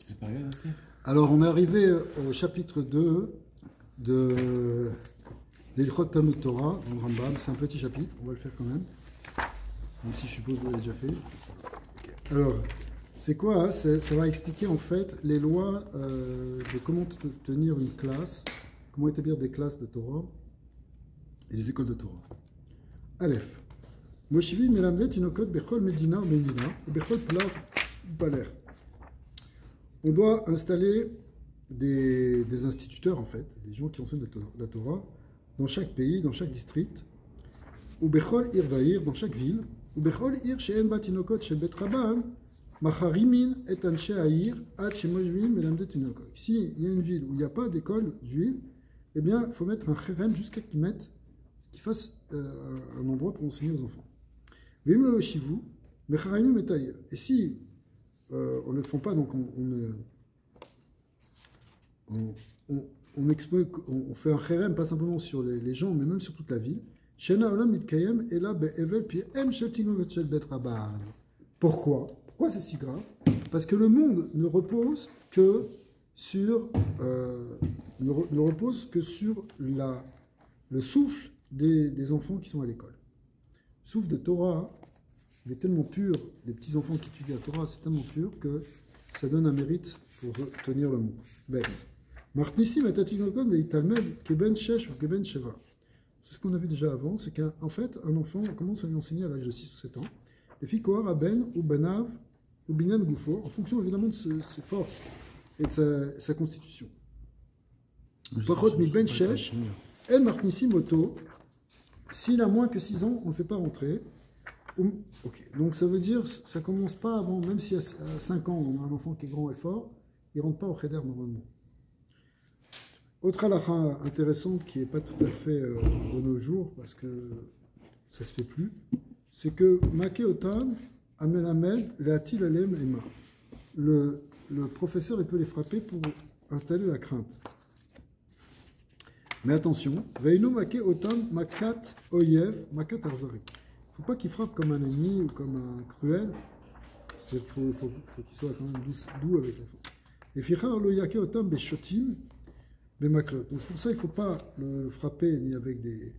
Quelle période aussi? Alors, on est arrivé au chapitre 2 de l'Ilchot Talmud Torah, dans le Rambam. C'est un petit chapitre, on va le faire quand même. Même si je suppose que vous l'avez déjà fait. Alors, c'est quoi hein? Ça va expliquer en fait les lois de comment tenir une classe, comment établir des classes de Torah et des écoles de Torah. Aleph. Moshivi melamdet inokot bechol medina medina bechol plar baler. On doit installer des instituteurs en fait, des gens qui enseignent la Torah dans chaque pays, dans chaque district, ou bechol ir vaïr, dans chaque ville, ou bechol ir she'en bat inokot shel bet rabban macharimin et anshe ha'ir ad shemoshvim melamdet inokot. Si il y a une ville où il n'y a pas d'école juive, eh bien il faut mettre un cherem jusqu'à qu'ils fassent un endroit pour enseigner aux enfants. Et si on ne le fait pas, donc on fait un cherem pas simplement sur les gens, mais même sur toute la ville. Pourquoi? Pourquoi c'est si grave? Parce que le monde ne repose que sur, le souffle des enfants qui sont à l'école. Le souffle de Torah, il est tellement pur, les petits enfants qui étudient la Torah, c'est tellement pur que ça donne un mérite pour tenir le monde. Bête. Martnissim et Tatinokon et Italmed, Keben Shesh ou Keben Sheva. C'est ce qu'on a vu déjà avant, c'est qu'en fait, un enfant commence à lui enseigner à l'âge de 6 ou 7 ans. Les filles Kohar, Aben, ou Banav, ou Binyan Goufo, en fonction évidemment de ses forces et de sa constitution. Pachot mi Ben Shesh, El Martnissim Oto, s'il a moins que 6 ans, on ne le fait pas rentrer. Ok, donc ça veut dire, ça commence pas avant, même si à 5 ans, on a un enfant qui est grand et fort, il ne rentre pas au cheder normalement. Autre halakha intéressante qui n'est pas tout à fait de nos jours, parce que ça ne se fait plus, c'est que Make Otam, Amel Amel, Leatil Alem Ema. Le professeur, il peut les frapper pour installer la crainte. Mais attention, Veino Make Otam, Makat Oyev, Makat Arzari. Il ne faut pas qu'il frappe comme un ennemi ou comme un cruel. Il faut qu'il soit quand même doux avec l'enfant. Et Fichar lo yake otam beshotim bemaklot. Donc c'est pour ça qu'il ne faut pas le frapper ni avec des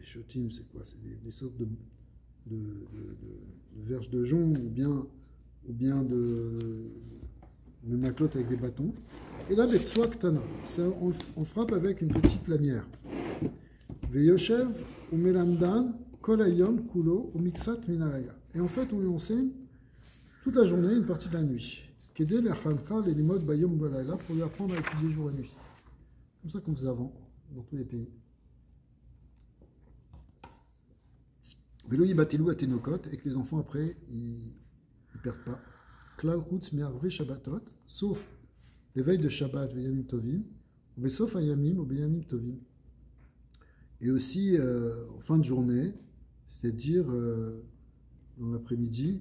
shotim, c'est quoi? C'est des sortes de verges de jonc ou bien de maklot avec des bâtons. Et là, betsua ktana. On frappe avec une petite lanière. Veyoshev ou melamdan. Kolayom, Kulo, ou Mixat, Minalaya. Et en fait, on lui enseigne toute la journée, une partie de la nuit. Kedé, la Khanka, les Limod, Bayom, Balayla, pour lui apprendre à étudier jour et nuit. Comme ça qu'on faisait avant, dans tous les pays. Veloyi Batelou, Atenokot, et que les enfants, après, ils ne perdent pas. Klal, Routz, Me'arve, Shabbatot, sauf les veilles de Shabbat, Veyamim Tovim, ou sauf Ayamim, ou Veyamim Tovim. Et aussi, en fin de journée, c'est-à-dire dans l'après-midi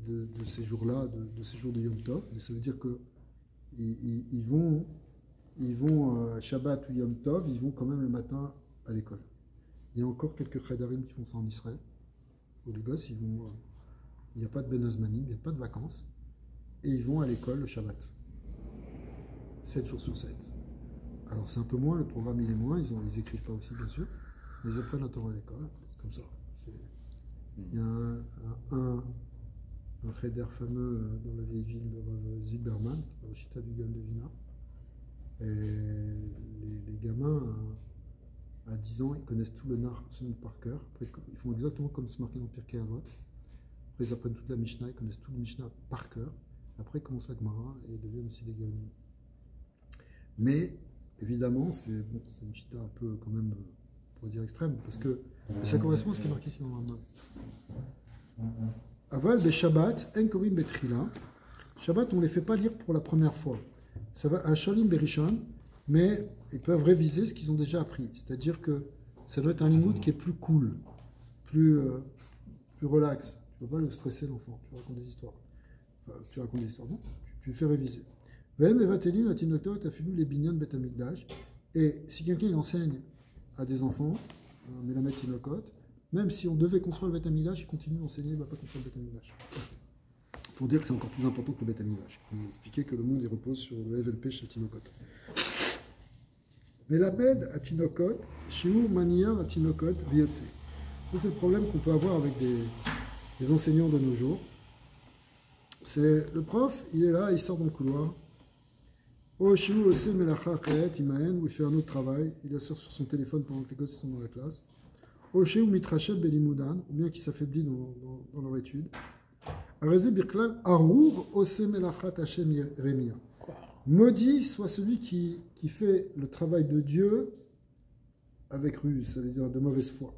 de ces jours-là, de ces jours de Yom Tov. Et ça veut dire qu'ils vont Shabbat ou Yom Tov, ils vont quand même le matin à l'école. Il y a encore quelques Khadarim qui font ça en Israël, où les gosses, il n'y a pas de Ben Azmanim, il n'y a pas de vacances, et ils vont à l'école le Shabbat. 7 jours sur 7. Alors c'est un peu moins, le programme il est moins, ils écrivent pas aussi bien sûr, mais ils apprennent la Torah à l'école, comme ça. Il y a un cheder fameux dans la vieille ville de Zilberman, au Chita du Gan de Vina. Et les gamins à 10 ans, ils connaissent tout le Nar absolument par cœur. Après, ils font exactement comme c'est marqué dans Pirkei Avot. Après ils apprennent toute la Mishnah, ils connaissent tout le Mishnah par cœur. Après ils commencent la Gemara et ils deviennent aussi des Gaonim. Mais évidemment, c'est une chita un peu, quand même, on pourrait dire extrême, parce que ça correspond à ce qui est marqué ici dans le Rambam. Aval de Shabbat, en kovim betrila. Shabbat, on ne les fait pas lire pour la première fois. Ça va à Shalim Berishon, mais ils peuvent réviser ce qu'ils ont déjà appris. C'est-à-dire que ça doit être un limoud qui est plus cool, plus relax. Tu ne peux pas le stresser, l'enfant. Tu racontes des histoires. Enfin, tu racontes des histoires, non? Tu le fais réviser. Et si quelqu'un il enseigne à des enfants, Melamed Tinokot, même si on devait construire le Beth Amikdash, il continue d'enseigner, il ne va pas construire le Beth Amikdash. pour dire que c'est encore plus important que le Beth Amikdash. Il expliquait que le monde il repose sur le Evel chez Tinokot. Mais la bed à Tinokot, Shiu Maniar à Tinokot, Viotse. Ça, c'est le problème qu'on peut avoir avec des enseignants de nos jours. C'est le prof, il est là, il sort dans le couloir. Oh, Shiu Ose Melacha Khet, Imaen, où il fait un autre travail, il assure sur son téléphone pendant que les gosses sont dans la classe. Oh, Shiu Mitrachet Belimoudan, ou bien qu'il s'affaiblit dans leur étude. Arezé Birklal, Arour Ose Melachat Hashem Remia. Maudit soit celui qui fait le travail de Dieu avec ruse, ça veut dire de mauvaise foi.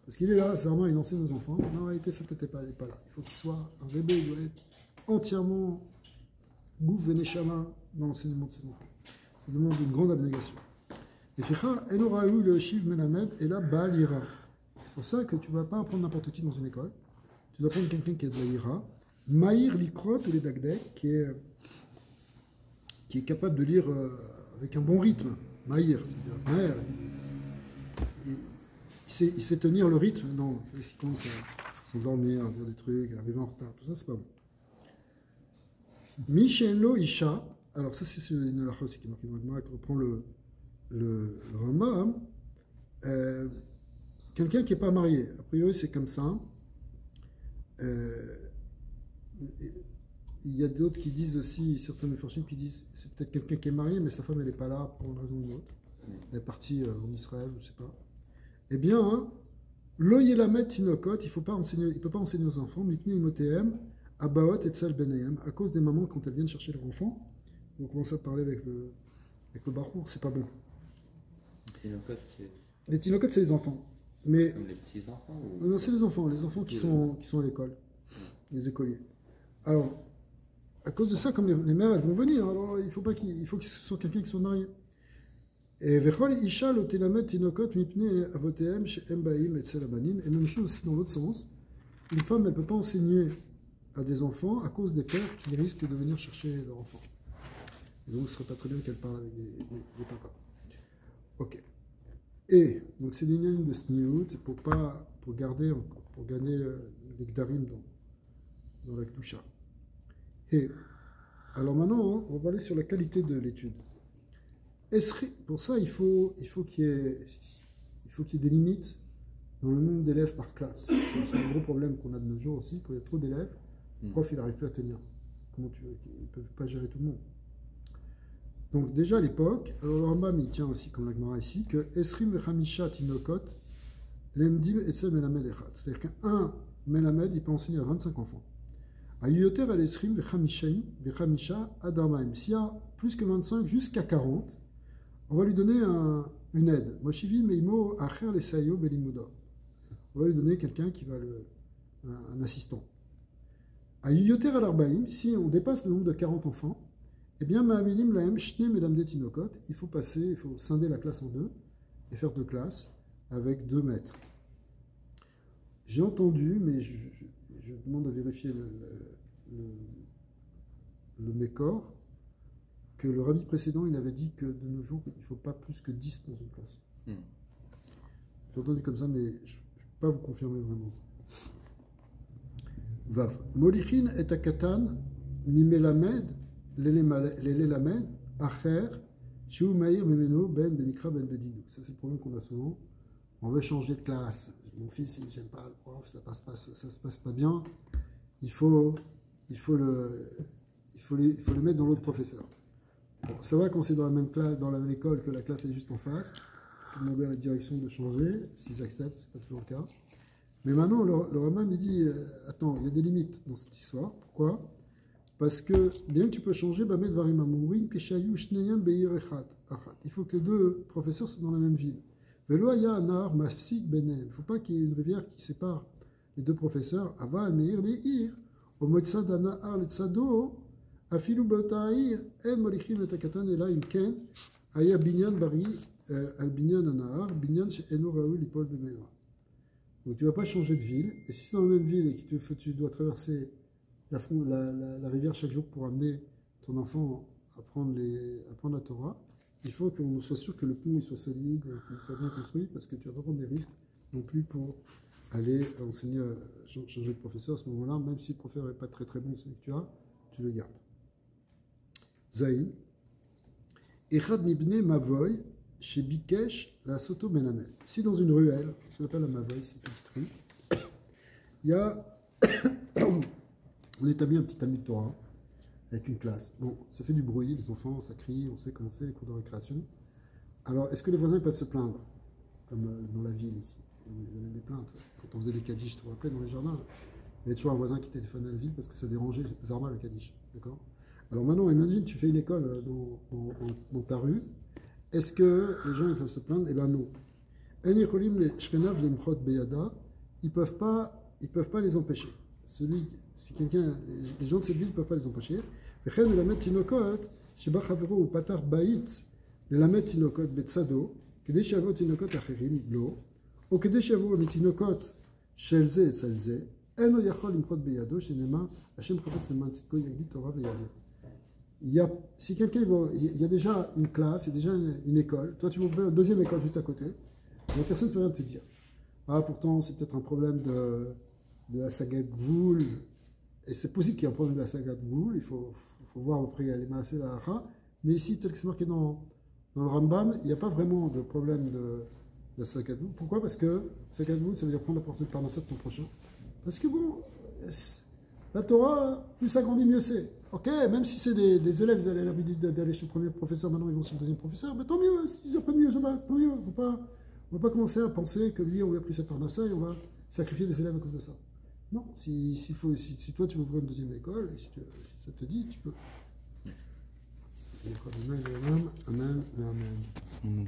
Parce qu'il est là, c'est vraiment, il enseigne aux enfants. Mais en réalité, sa tête n'est pas là. Il faut qu'il soit un bébé, il doit être entièrement gouf veneshama dans l'enseignement de ses enfants. Ça demande une grande abnégation. Et Ficha, Enoraou le Shiv Melamed, et là, Baal Ira. C'est pour ça que tu ne vas pas apprendre n'importe qui dans une école. Tu dois prendre quelqu'un qui a de la Ira. Maïr Likrot ou les Dagdek, qui est capable de lire avec un bon rythme. Maïr, c'est-à-dire Maïr. Il sait tenir le rythme. Non, il commence à s'endormir, à dire des trucs, à arriver en retard. Tout ça, c'est pas bon. Mishenlo Isha. Alors, ça, c'est une halakha aussi qui est marquée dans le Gemara, qui reprend le Rambam. Quelqu'un qui n'est pas marié. A priori, c'est comme ça. Il y a d'autres qui disent aussi, certains Mefarshim qui disent c'est peut-être quelqu'un qui est marié, mais sa femme elle n'est pas là pour une raison ou une autre. Elle est partie en Israël, je ne sais pas. Eh bien, lo yelamet tinokot, il ne peut pas enseigner aux enfants, mipni imotem, abaot et tsal benayem, à cause des mamans quand elles viennent chercher leur enfant. On commence à parler avec le barour, c'est pas bon. Les tinokot, c'est les enfants. Mais comme les petits enfants ou... Non, c'est les enfants qui sont à l'école, les écoliers. Alors, à cause de ça, comme les mères, elles vont venir, alors il faut que ce soit quelqu'un qui soit marié. Et Vechol Isha lo telamet tinokot mipne avotehem she'em ba'im etzel abanim. Et même chose aussi dans l'autre sens. Une femme, elle ne peut pas enseigner à des enfants à cause des pères qui risquent de venir chercher leur enfant. Et donc, ce ne serait pas très bien qu'elle parle avec des papas. Ok. Et, donc c'est l'ignan de Sniout, pour gagner des gdarim dans la Kedusha. Et, alors maintenant, on va aller sur la qualité de l'étude. Pour ça, il faut qu'il y ait des limites dans le nombre d'élèves par classe. C'est un gros problème qu'on a de nos jours aussi, quand il y a trop d'élèves, le prof il n'arrive plus à tenir. Comment tu veux, il ne peut pas gérer tout le monde. Donc déjà à l'époque, alors le Rambam il tient aussi comme la Gemara ici, que Esrim vechamisha tinokot lemdim etzel melamed echad. C'est-à-dire qu'un melamed il peut enseigner à 25 enfants. Ayuyoter al esrim vechamisha adarmaim. S'il y a plus que 25 jusqu'à 40, on va lui donner une aide. Moshivi meimo acher lesayo belimuda. On va lui donner quelqu'un qui va un assistant. Ayuyoter al arbaim, si on dépasse le nombre de 40 enfants, eh bien, Ma'amilim lahem shne medam de tinokot, il faut scinder la classe en deux et faire deux classes avec 2 maîtres. J'ai entendu, mais je demande à vérifier le Mécor, que le rabbi précédent, il avait dit que de nos jours, il ne faut pas plus que 10 dans une classe. J'ai entendu comme ça, mais je ne peux pas vous confirmer vraiment. Vav. Molichin et akatan mimelamed l'élelamed acher shiu maïr mimeno ben benikra ben bedidou. Ça c'est le problème qu'on a souvent. On veut changer de classe. Mon fils, il j'aime pas le prof, ça se passe pas bien. Il faut le mettre dans l'autre professeur. Bon, ça va quand c'est dans la même classe, dans la même école, que la classe est juste en face. Il faut demander à la direction de changer, s'ils acceptent, c'est pas toujours le cas. Mais maintenant, le Rambam il dit attends, il y a des limites dans cette histoire. Pourquoi? Parce que bien que tu peux changer, il faut que les 2 professeurs soient dans la même ville. Il ne faut pas qu'il y ait une rivière qui sépare les 2 professeurs. Donc tu ne vas pas changer de ville. Et si c'est dans la même ville et que tu dois traverser la rivière chaque jour pour amener ton enfant à apprendre la Torah, il faut qu'on soit sûr que le pont il soit solide, qu'il soit bien construit, parce que tu vas pas prendre des risques non plus pour aller enseigner, changer de professeur à ce moment-là, même si le professeur n'est pas très très bon, celui que tu le gardes. Zayn. Echad mibne mavoy chez Bikesh la Soto Benamel. Si dans une ruelle, ce qu'on appelle la mavoy, c'est une petite rue, il y a. On établit un petit Talmud de Torah avec une classe. Bon, ça fait du bruit, les enfants, ça crie, on sait comment c'est, les cours de récréation. Alors, est-ce que les voisins peuvent se plaindre, comme dans la ville ici? Il y avait des plaintes. Quand on faisait des kaddish, tu te rappelles, dans les jardins, il y avait toujours un voisin qui téléphonait à la ville parce que ça dérangeait Zarma le kaddish. D'accord? Alors maintenant, imagine, tu fais une école dans ta rue. Est-ce que les gens ils peuvent se plaindre? Eh bien non. Ils ne peuvent pas les empêcher. Si quelqu'un, les gens de cette ville ne peuvent pas les empêcher. Si quelqu'un il y a déjà une classe, il y a déjà une école, toi tu vas ouvrir une deuxième école juste à côté, la personne ne peut rien te dire. Ah, pourtant, c'est peut-être un problème de la saga de Gvoul, et c'est possible qu'il y ait un problème de la saga de Gvoul, il faut voir après les Maaseh la Halacha, mais ici, tel que c'est marqué dans le Rambam, il n'y a pas vraiment de problème de la saga de Gvoul. Pourquoi? Parce que saga de Gvoul, ça veut dire prendre la portion de Parnassat de ton prochain. Parce que bon, la Torah, plus ça grandit, mieux c'est. Ok, même si c'est des élèves, ils avaient l'habitude d'aller chez le premier professeur, maintenant ils vont chez le deuxième professeur, mais tant mieux, s'ils apprennent mieux, tant mieux. On ne va pas commencer à penser que lui, on lui a pris sa Parnassa et on va sacrifier des élèves à cause de ça. Non, si toi tu veux ouvrir une deuxième école, et si ça te dit, tu peux. Amen, amen, amen.